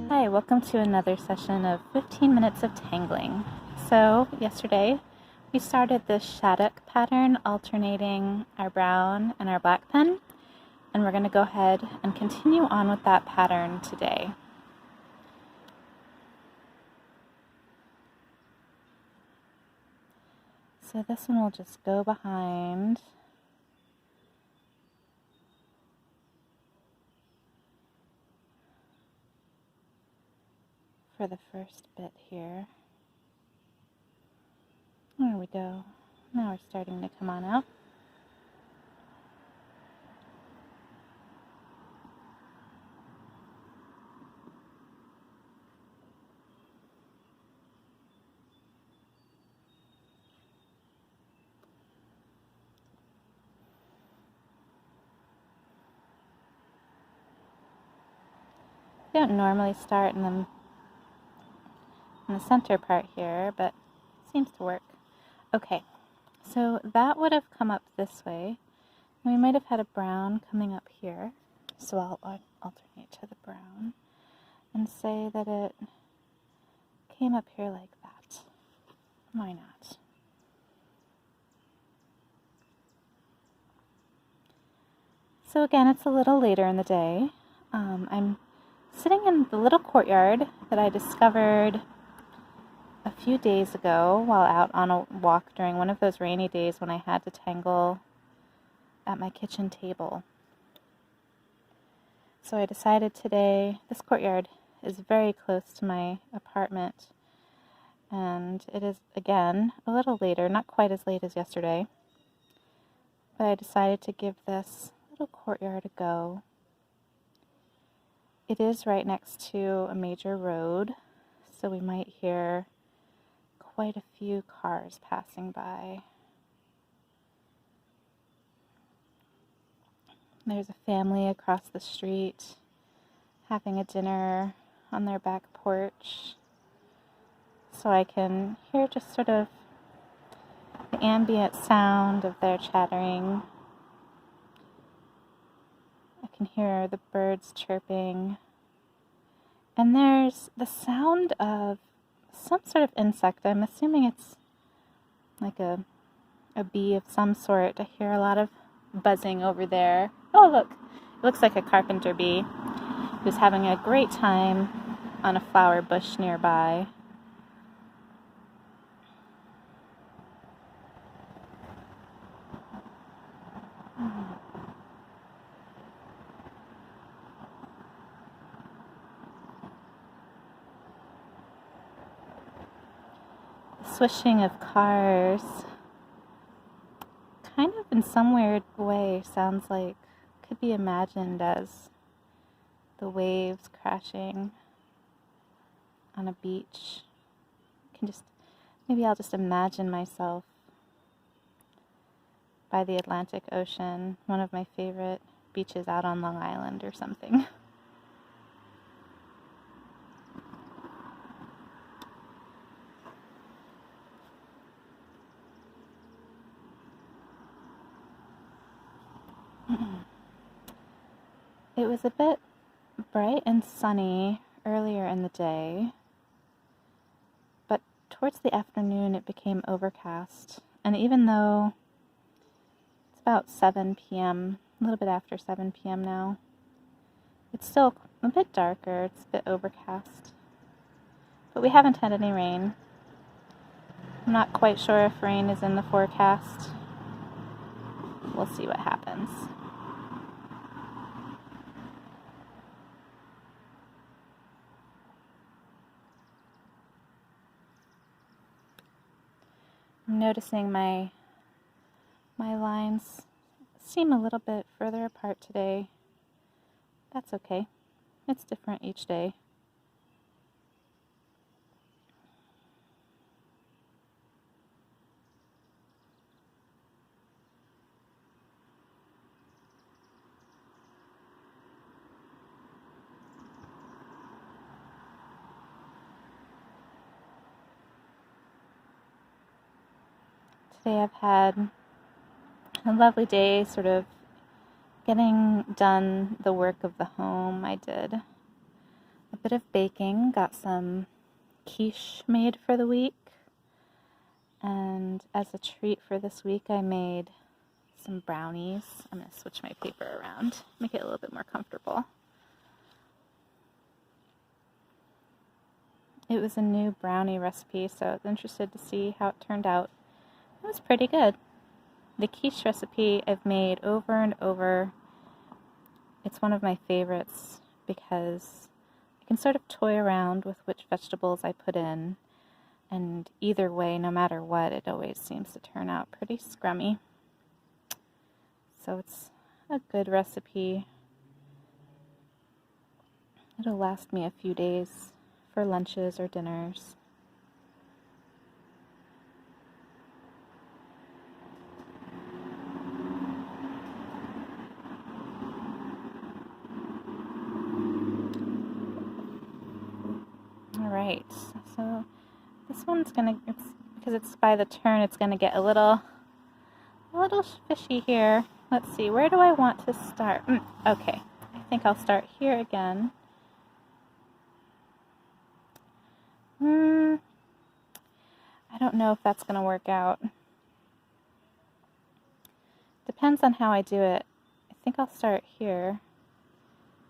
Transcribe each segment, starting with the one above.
Hi, welcome to another session of 15 minutes of tangling. So yesterday we started this Shattuck pattern alternating our brown and our black pen, and we're going to go ahead and continue on with that pattern today. So this one will just go behind. For the first bit here. There we go. Now we're starting to come on out. I don't normally start in the center part here, but it seems to work. Okay, so that would have come up this way. We might have had a brown coming up here, so I'll alternate to the brown and say that it came up here like that. Why not? So again, it's a little later in the day. I'm sitting in the little courtyard that I discovered a few days ago while out on a walk during one of those rainy days when I had to tangle at my kitchen table. So I decided today, this courtyard is very close to my apartment, and it is, again, a little later, not quite as late as yesterday, but I decided to give this little courtyard a go. It is right next to a major road, so we might hear quite a few cars passing by. There's a family across the street having a dinner on their back porch, so I can hear just sort of the ambient sound of their chattering. I can hear the birds chirping, and there's the sound of some sort of insect. I'm assuming it's like a bee of some sort. I hear a lot of buzzing over there. Oh, look, it looks like a carpenter bee who's having a great time on a flower bush nearby. The swishing of cars kind of in some weird way sounds like could be imagined as the waves crashing on a beach. Maybe I'll just imagine myself by the Atlantic Ocean, one of my favorite beaches out on Long Island or something. It was a bit bright and sunny earlier in the day, but towards the afternoon it became overcast, and even though it's about 7 p.m., a little bit after 7 p.m. now, it's still a bit darker, it's a bit overcast, but we haven't had any rain. I'm not quite sure if rain is in the forecast. We'll see what happens. I'm noticing my lines seem a little bit further apart today. That's okay. It's different each day. Today I've had a lovely day sort of getting done the work of the home. I did a bit of baking, got some quiche made for the week, and as a treat for this week I made some brownies. I'm going to switch my paper around, make it a little bit more comfortable. It was a new brownie recipe, so I was interested to see how it turned out. It was pretty good. The quiche recipe I've made over and over. It's one of my favorites because I can sort of toy around with which vegetables I put in, and either way, no matter what, it always seems to turn out pretty scrummy. So it's a good recipe. It'll last me a few days for lunches or dinners. Alright, so this one's because it's by the turn, it's gonna get a little fishy here. Let's see, where do I want to start? Okay, I think I'll start here again. I don't know if that's gonna work out. Depends on how I do it. I think I'll start here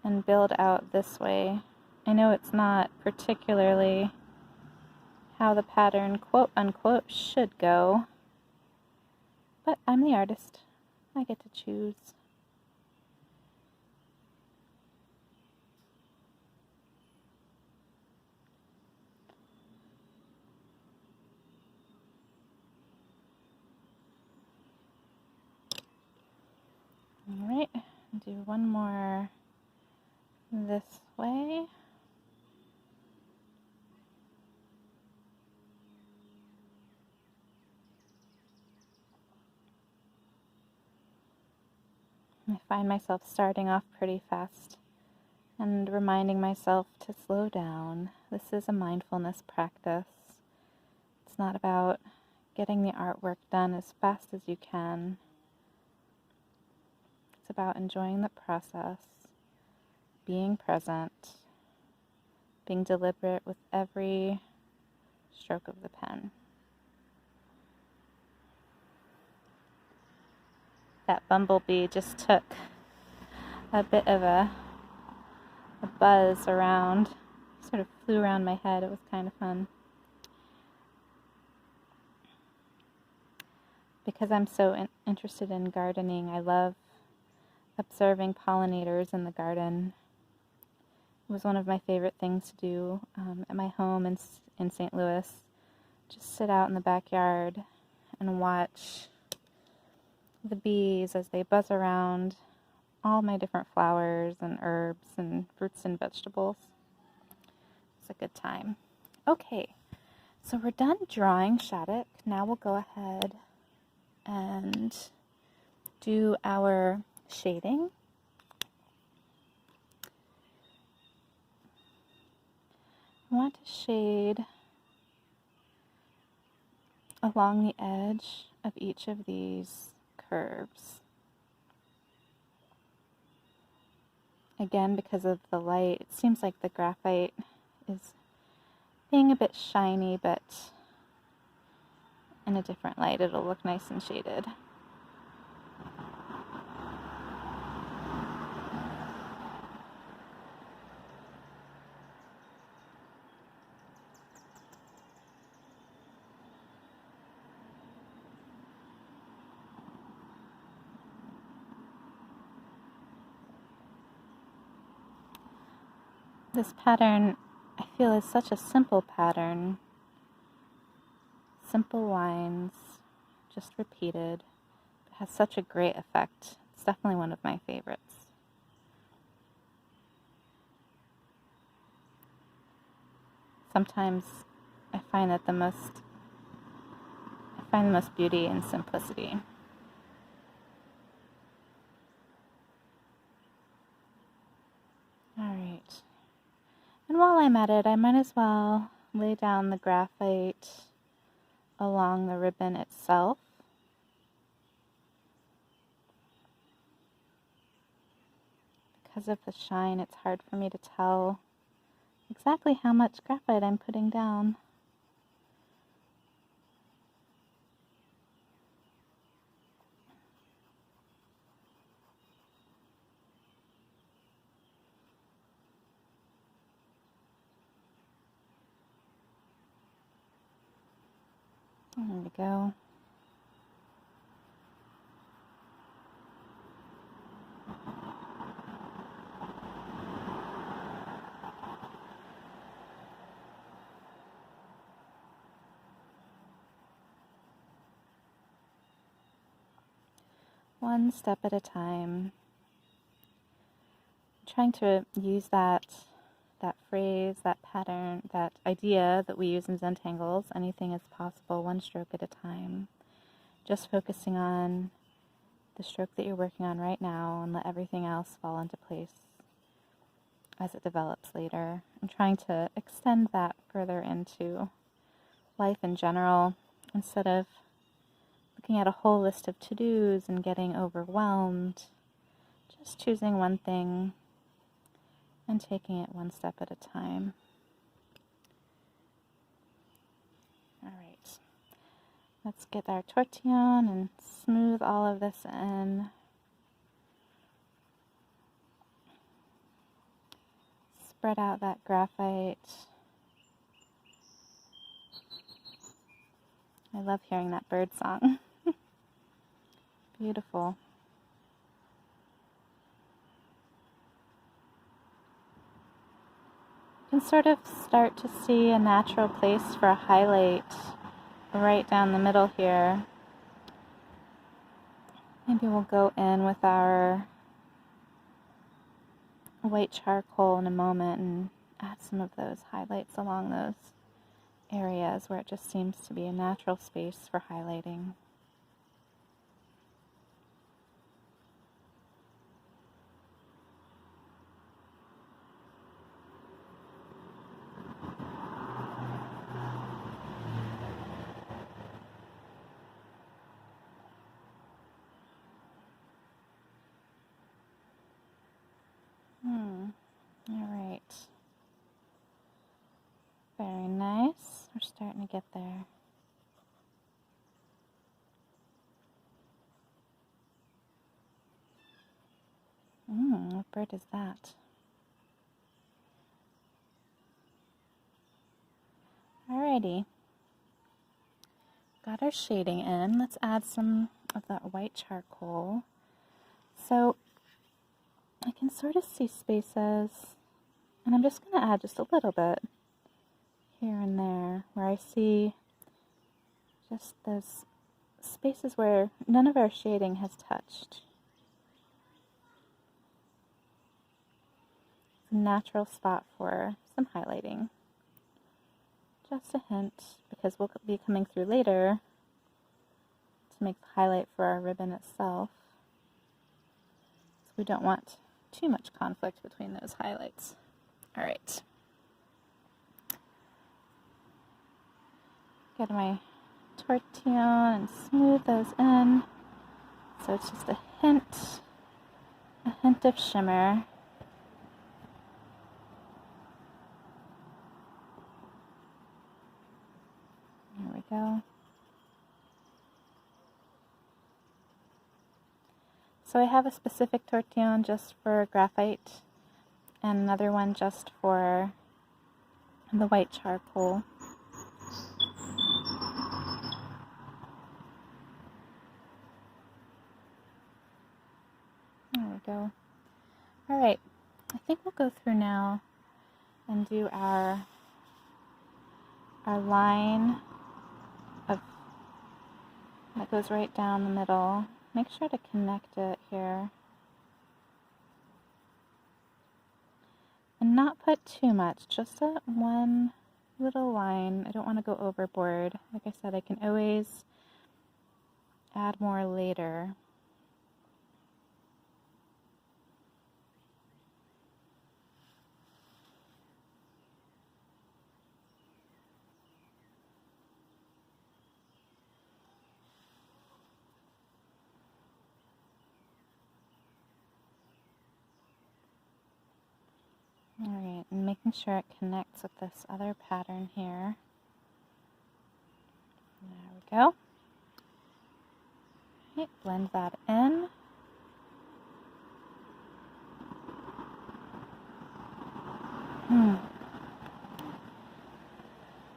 and build out this way. I know it's not particularly how the pattern, quote unquote, should go, but I'm the artist. I get to choose. Alright, do one more this way. I find myself starting off pretty fast and reminding myself to slow down. This is a mindfulness practice. It's not about getting the artwork done as fast as you can. It's about enjoying the process, being present, being deliberate with every stroke of the pen. That bumblebee just took a bit of a buzz around, sort of flew around my head. It was kind of fun. Because I'm so interested in gardening, I love observing pollinators in the garden. It was one of my favorite things to do at my home in St. Louis. Just sit out in the backyard and watch the bees as they buzz around all my different flowers and herbs and fruits and vegetables. It's a good time. Okay, so we're done drawing Shattuck. Now we'll go ahead and do our shading. I want to shade along the edge of each of these curves. Again, because of the light, it seems like the graphite is being a bit shiny, but in a different light it'll look nice and shaded. This pattern, I feel, is such a simple pattern. Simple lines, just repeated. It has such a great effect. It's definitely one of my favorites. Sometimes I find the most beauty in simplicity. Alright. And while I'm at it, I might as well lay down the graphite along the ribbon itself. Because of the shine, it's hard for me to tell exactly how much graphite I'm putting down. There we go. One step at a time. I'm trying to use that phrase, that pattern, that idea that we use in Zentangles, anything is possible, one stroke at a time. Just focusing on the stroke that you're working on right now and let everything else fall into place as it develops later. I'm trying to extend that further into life in general instead of looking at a whole list of to-dos and getting overwhelmed. Just choosing one thing and taking it one step at a time. All right, let's get our tortillion and smooth all of this in. Spread out that graphite. I love hearing that bird song. Beautiful. You can sort of start to see a natural place for a highlight right down the middle here. Maybe we'll go in with our white charcoal in a moment and add some of those highlights along those areas where it just seems to be a natural space for highlighting. All right. Very nice. We're starting to get there. What bird is that? Alrighty. Got our shading in. Let's add some of that white charcoal. So I can sort of see spaces, and I'm just going to add just a little bit here and there where I see just those spaces where none of our shading has touched. It's a natural spot for some highlighting. Just a hint, because we'll be coming through later to make the highlight for our ribbon itself. So we don't want too much conflict between those highlights. All right. Get my tortillion and smooth those in. So it's just a hint of shimmer. There we go. So I have a specific tortillion just for graphite and another one just for the white charcoal. There we go. All right, I think we'll go through now and do our line of that goes right down the middle. Make sure to connect it here. And not put too much, just that one little line. I don't want to go overboard. Like I said, I can always add more later. Alright, and making sure it connects with this other pattern here. There we go. Okay, blend that in.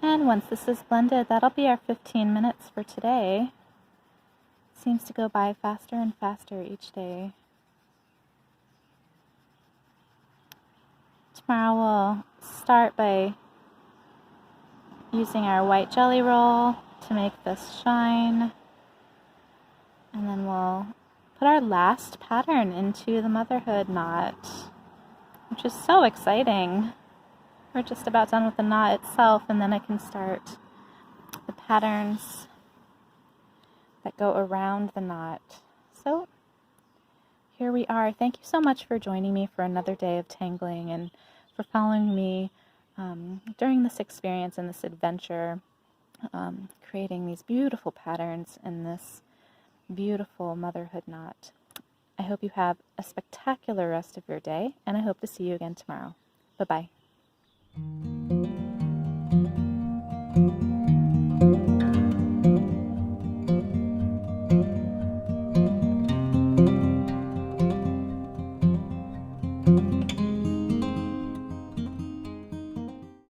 And once this is blended, that'll be our 15 minutes for today. Seems to go by faster and faster each day. Tomorrow we'll start by using our white jelly roll to make this shine. And then we'll put our last pattern into the Motherhood knot, which is so exciting. We're just about done with the knot itself, and then I can start the patterns that go around the knot. So here we are. Thank you so much for joining me for another day of tangling and for following me during this experience and this adventure, creating these beautiful patterns in this beautiful Motherhood knot. I hope you have a spectacular rest of your day, and I hope to see you again tomorrow. Bye-bye.